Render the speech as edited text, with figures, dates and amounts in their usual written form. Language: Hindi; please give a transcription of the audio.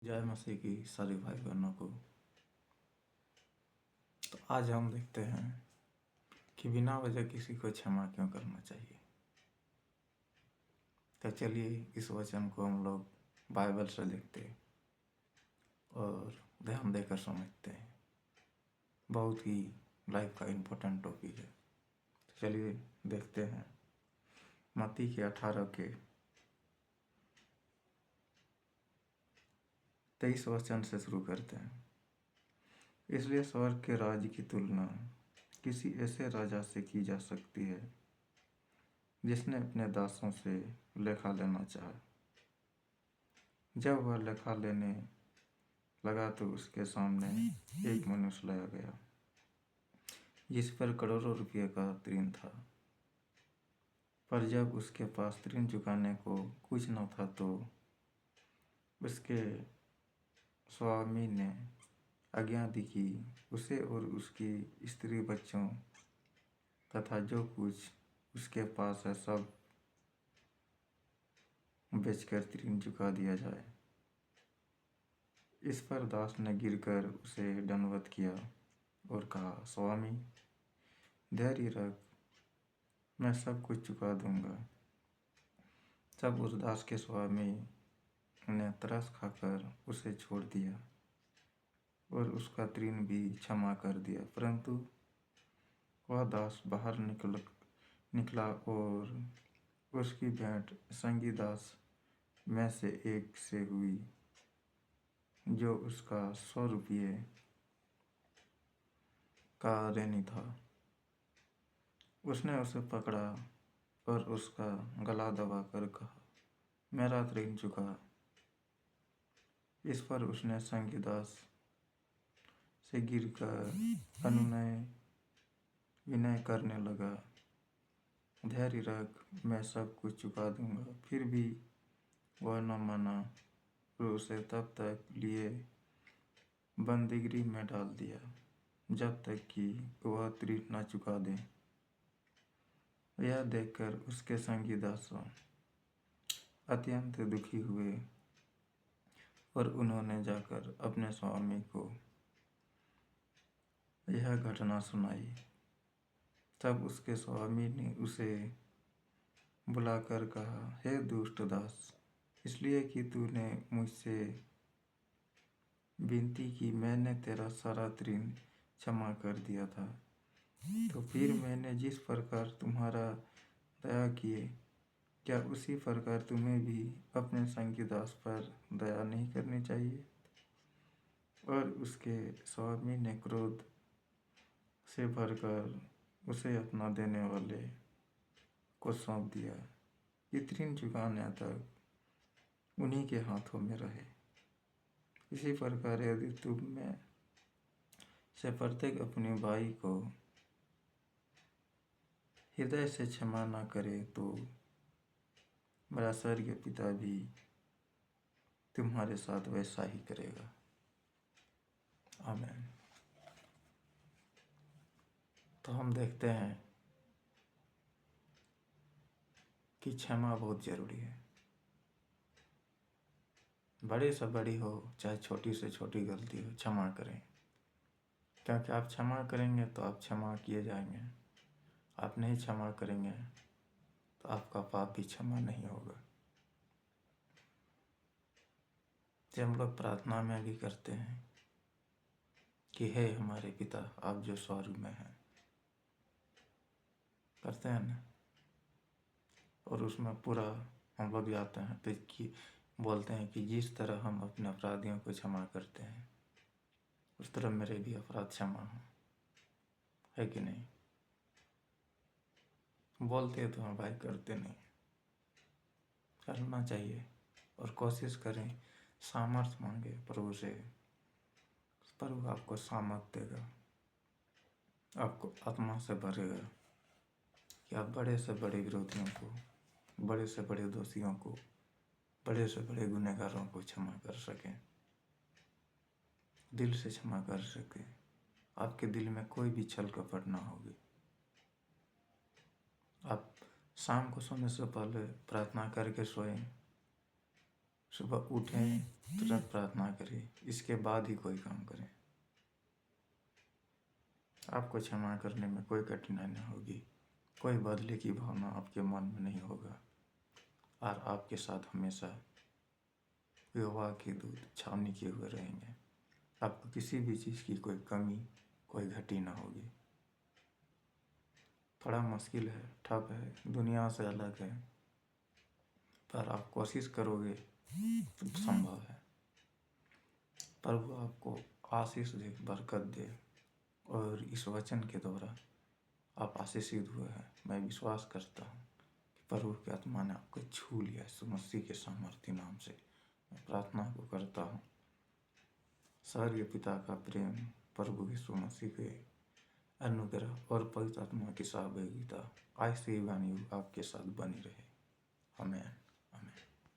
जय मसीह की सारे भाई बहनों को। तो आज हम देखते हैं कि बिना वजह किसी को क्षमा क्यों करना चाहिए। तो चलिए इस वचन को हम लोग बाइबल से देखते हैं और ध्यान देकर समझते हैं। बहुत ही लाइफ का इम्पोर्टेंट टॉपिक है। तो चलिए देखते हैं मत्ती के 18 के 23 वचन से शुरू करते हैं। इसलिए स्वर्ग के राज्य की तुलना किसी ऐसे राजा से की जा सकती है जिसने अपने दासों से लेखा लेना चाहा। जब वह लेखा लेने लगा तो उसके सामने एक मनुष्य लाया गया जिस पर करोड़ों रुपये का ऋण था। पर जब उसके पास ऋण चुकाने को कुछ न था तो उसके स्वामी ने आज्ञा दी कि उसे और उसकी स्त्री बच्चों तथा जो कुछ उसके पास है सब बेचकर ऋण चुका दिया जाए। इस पर दास ने गिरकर उसे दंडवत किया और कहा, स्वामी धैर्य रख, मैं सब कुछ चुका दूंगा। तब उस दास के स्वामी ने तरस खाकर उसे छोड़ दिया और उसका ऋण भी क्षमा कर दिया। परंतु वह दास बाहर निकला और उसकी भेंट संगी दास में से एक से हुई जो उसका 100 रुपये का ऋणी था। उसने उसे पकड़ा और उसका गला दबाकर कहा, मेरा ऋण चुका। इस पर उसने संगी दास से गिरकर अनुनय विनय करने लगा, धैर्य रख, मैं सब कुछ चुका दूंगा। फिर भी वह न माना और उसे तब तक लिए बंदीगृह में डाल दिया जब तक कि वह ऋण न चुका दे। यह देखकर उसके संगी दास अत्यंत दुखी हुए और उन्होंने जाकर अपने स्वामी को यह घटना सुनाई। तब उसके स्वामी ने उसे बुलाकर कहा, हे दुष्ट दास, इसलिए कि तूने मुझसे विनती की मैंने तेरा सारा ऋण क्षमा कर दिया था। तो फिर मैंने जिस प्रकार तुम्हारा दया किए, क्या उसी प्रकार तुम्हें भी अपने संगी दास पर दया नहीं करनी चाहिए? और उसके स्वामी ने क्रोध से भरकर उसे अपना देने वाले को सौंप दिया कि ऋण चुकाने तक उन्हीं के हाथों में रहे। इसी प्रकार यदि तुम में से प्रत्येक अपने भाई को हृदय से क्षमा न करे तो मेरा स्वर्गीय पिता भी तुम्हारे साथ वैसा ही करेगा। आमीन। तो हम देखते हैं कि क्षमा बहुत जरूरी है। बड़ी से बड़ी हो चाहे छोटी से छोटी गलती हो, क्षमा करें, क्योंकि आप क्षमा करेंगे तो आप क्षमा किए जाएंगे। आप नहीं क्षमा करेंगे तो आपका पाप भी क्षमा नहीं होगा। जब हम लोग प्रार्थना में भी करते हैं कि हे हमारे पिता आप जो स्वर्ग में हैं, करते हैं ना, और उसमें पूरा हम लोग जाते हैं तो कि बोलते हैं कि जिस तरह हम अपने अपराधियों को क्षमा करते हैं उस तरह मेरे भी अपराध क्षमा हो, है कि नहीं? बोलते तो हम भाई, करते नहीं। करना चाहिए और कोशिश करें, सामर्थ्य मांगे प्रभु से, प्रभु आपको सामर्थ्य देगा, आपको आत्मा से भरेगा कि आप बड़े से बड़े विरोधियों को, बड़े से बड़े दोषियों को, बड़े से बड़े गुनहगारों को क्षमा कर सकें, दिल से क्षमा कर सकें। आपके दिल में कोई भी छल कपट ना होगी। आप शाम को सोने से पहले प्रार्थना करके सोएं सुबह उठें, तुरंत प्रार्थना करें, इसके बाद ही कोई काम करें। आपको क्षमा करने में कोई कठिनाई नहीं होगी, कोई बदले की भावना आपके मन में नहीं होगा और आपके साथ हमेशा यहोवा के दूत छावनी किए हुए रहेंगे। आपको किसी भी चीज़ की कोई कमी, कोई घटी ना होगी। थोड़ा मुश्किल है, ठप है, दुनिया से अलग है, पर आप कोशिश करोगे तो संभव है। प्रभु आपको आशीष दे, बरकत दे और इस वचन के द्वारा आप आशीषित हुए हैं। मैं विश्वास करता हूँ कि प्रभु की आत्मा ने आपको छू लिया। यीशु मसीह के सामर्थ्य नाम से मैं प्रार्थना को करता हूँ। स्वर्गीय पिता का प्रेम, प्रभु यीशु मसीह के अनुग्रह और पवित्र आत्मा की सहभागिता आज से युगानुयुग आपके साथ बनी रहे। आमीन।